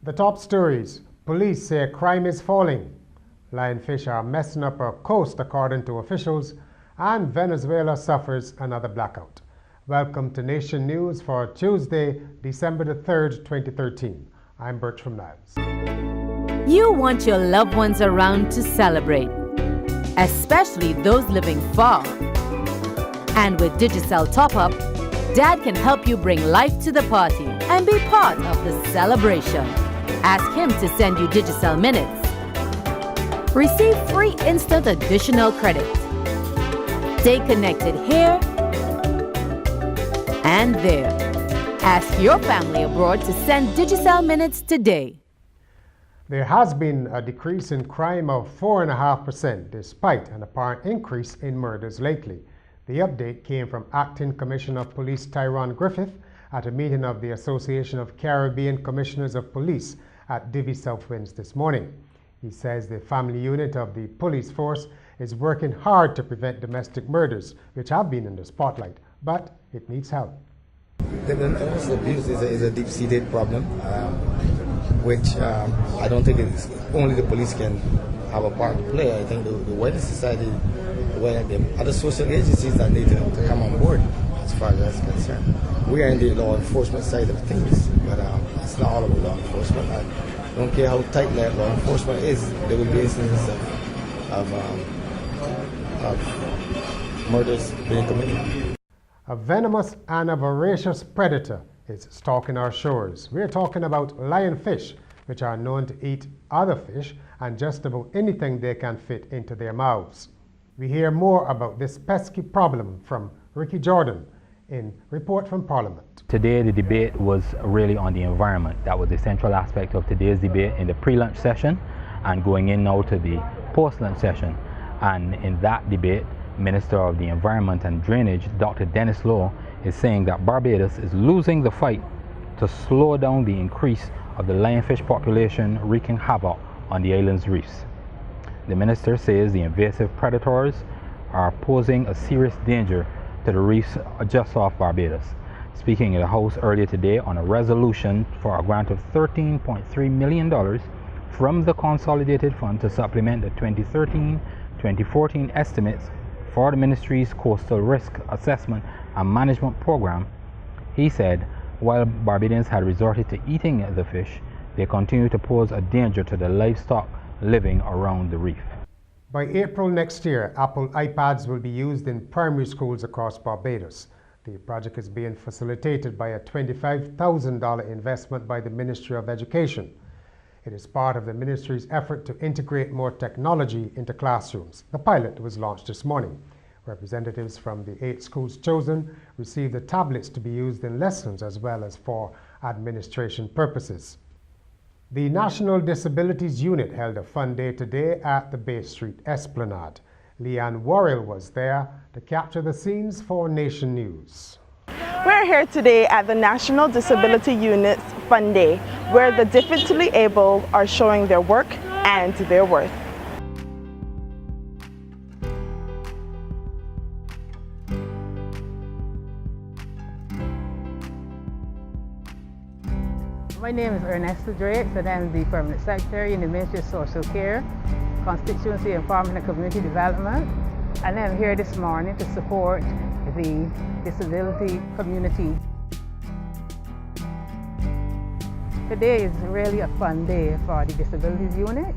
The top stories. Police say crime is falling. Lionfish are messing up our coast according to officials. And Venezuela suffers another blackout. Welcome to Nation News for Tuesday, December the 3rd, 2013. I'm Bertram Niles. You want your loved ones around to celebrate, especially those living far. And with Digicel Top-Up, Dad can help you bring life to the party and be part of the celebration. Ask him to send you Digicel minutes. Receive free instant additional credit. Stay connected here and there. Ask your family abroad to send Digicel minutes today. There has been a decrease in crime of 4.5% despite an apparent increase in murders lately. The update came from Acting Commissioner of Police Tyrone Griffith at a meeting of the Association of Caribbean Commissioners of Police at Divi South Winds this morning. He says the family unit of the police force is working hard to prevent domestic murders, which have been in the spotlight, but it needs help. Domestic abuse is a deep-seated problem, which I don't think it's only the police can have a part to play. I think the wider society, the other social agencies that need to come on board as far as that's concerned. We are in the law enforcement side of things, but it's not all about law enforcement. I don't care how tight that law enforcement is, there will be instances of murders being committed. A venomous and a voracious predator is stalking our shores. We're talking about lionfish, which are known to eat other fish and just about anything they can fit into their mouths. We hear more about this pesky problem from Ricky Jordan in Report from Parliament. Today the debate was really on the environment. That was the central aspect of today's debate in the pre-lunch session and going in now to the post-lunch session. And in that debate, Minister of the Environment and Drainage, Dr. Dennis Lowe, is saying that Barbados is losing the fight to slow down the increase of the lionfish population wreaking havoc on the island's reefs. The minister says the invasive predators are posing a serious danger to the reefs just off Barbados. Speaking in the House earlier today on a resolution for a grant of $13.3 million from the Consolidated Fund to supplement the 2013-2014 estimates for the ministry's coastal risk assessment and management program, he said while Barbadians had resorted to eating the fish, they continue to pose a danger to the livestock living around the reef. By April next year, Apple iPads will be used in primary schools across Barbados. The project is being facilitated by a $25,000 investment by the Ministry of Education. It is part of the ministry's effort to integrate more technology into classrooms. The pilot was launched this morning. Representatives from the 8 schools chosen received the tablets to be used in lessons as well as for administration purposes. The National Disabilities Unit held a fun day today at the Bay Street Esplanade. Leanne Worrell was there to capture the scenes for Nation News. We're here today at the National Disability Unit's Fun Day, where the differently able are showing their work and their worth. My name is Ernesta Drake, and I'm the Permanent Secretary in the Ministry of Social Care, Constituency Empowerment and Community Development. And I'm here this morning to support the disability community. Today is really a fun day for the Disabilities Unit.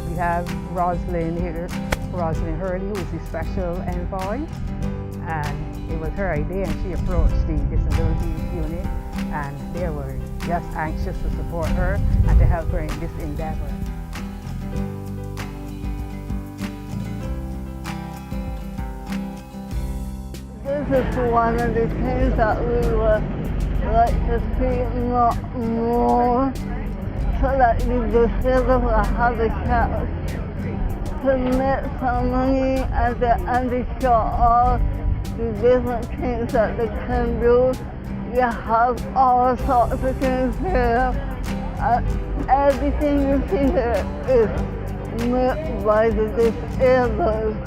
We have Rosalind here, Rosalind Hurley, who is the special envoy. And it was her idea, and she approached the Disabilities Unit, and they were just anxious to support her and to help her in this endeavor. This is one of the things that we would like to see more, so that the disabled will have the chance to make some money and to show all the different things that they can do. You have all sorts of things here. Everything you see here is made by the disabled.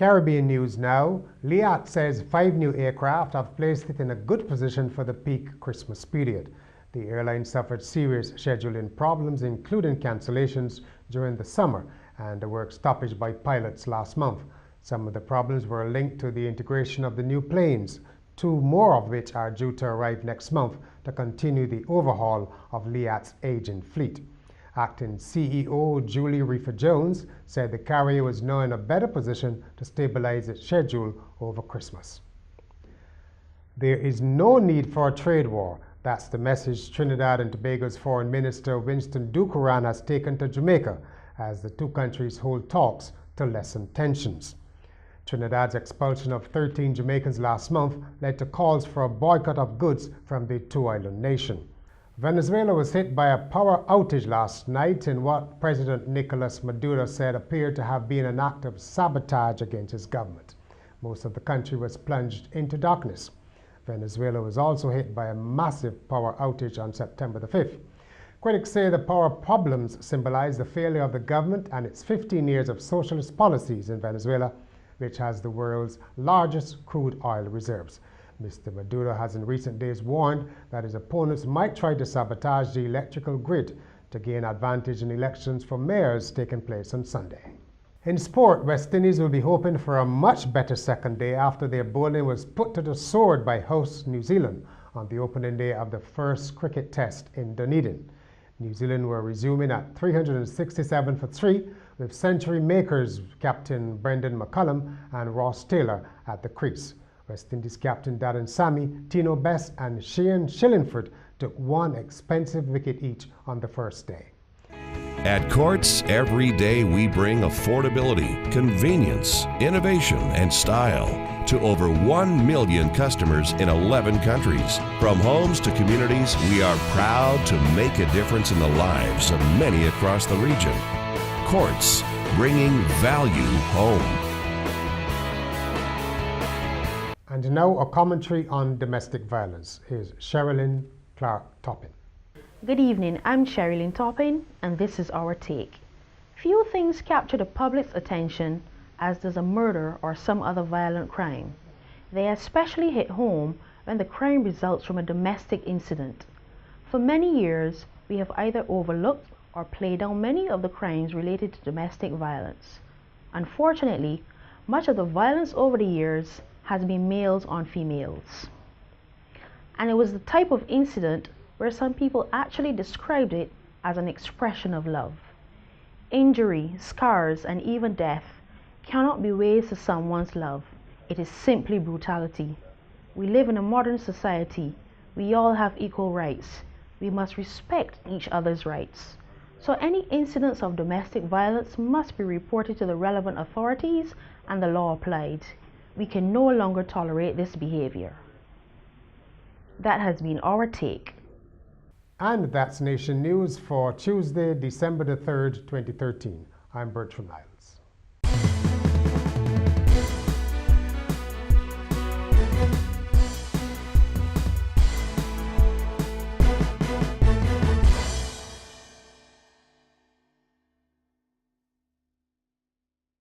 Caribbean news now. Liat says 5 new aircraft have placed it in a good position for the peak Christmas period. The airline suffered serious scheduling problems, including cancellations during the summer and a work stoppage by pilots last month. Some of the problems were linked to the integration of the new planes, 2 more of which are due to arrive next month to continue the overhaul of Liat's aging fleet. Acting CEO Julie Reefer-Jones said the carrier was now in a better position to stabilize its schedule over Christmas. There is no need for a trade war. That's the message Trinidad and Tobago's Foreign Minister Winston Dukuran has taken to Jamaica as the 2 countries hold talks to lessen tensions. Trinidad's expulsion of 13 Jamaicans last month led to calls for a boycott of goods from the 2-island nation. Venezuela was hit by a power outage last night in what President Nicolas Maduro said appeared to have been an act of sabotage against his government. Most of the country was plunged into darkness. Venezuela was also hit by a massive power outage on September the 5th. Critics say the power problems symbolize the failure of the government and its 15 years of socialist policies in Venezuela, which has the world's largest crude oil reserves. Mr. Maduro has in recent days warned that his opponents might try to sabotage the electrical grid to gain advantage in elections for mayors taking place on Sunday. In sport, West Indies will be hoping for a much better second day after their bowling was put to the sword by hosts New Zealand on the opening day of the first cricket test in Dunedin. New Zealand were resuming at 367 for 3, with century makers Captain Brendan McCullum and Ross Taylor at the crease. West Indies captain Darren Sammy, Tino Best and Shane Shillingford took 1 expensive wicket each on the first day. At Courts, every day we bring affordability, convenience, innovation, and style to over 1 million customers in 11 countries. From homes to communities, we are proud to make a difference in the lives of many across the region. Courts, bringing value home. And now a commentary on domestic violence. Here's Sherilyn Clark-Toppin. Good evening, I'm Sherilyn Toppin, and this is our take. Few things capture the public's attention as does a murder or some other violent crime. They especially hit home when the crime results from a domestic incident. For many years, we have either overlooked or played down many of the crimes related to domestic violence. Unfortunately, much of the violence over the years has been males on females. And it was the type of incident where some people actually described it as an expression of love. Injury, scars, and even death cannot be ways to someone's love. It is simply brutality. We live in a modern society. We all have equal rights. We must respect each other's rights. So any incidents of domestic violence must be reported to the relevant authorities and the law applied. We can no longer tolerate this behavior. That has been our take. And that's Nation News for Tuesday, December the 3rd, 2013. I'm Bertram Lyle.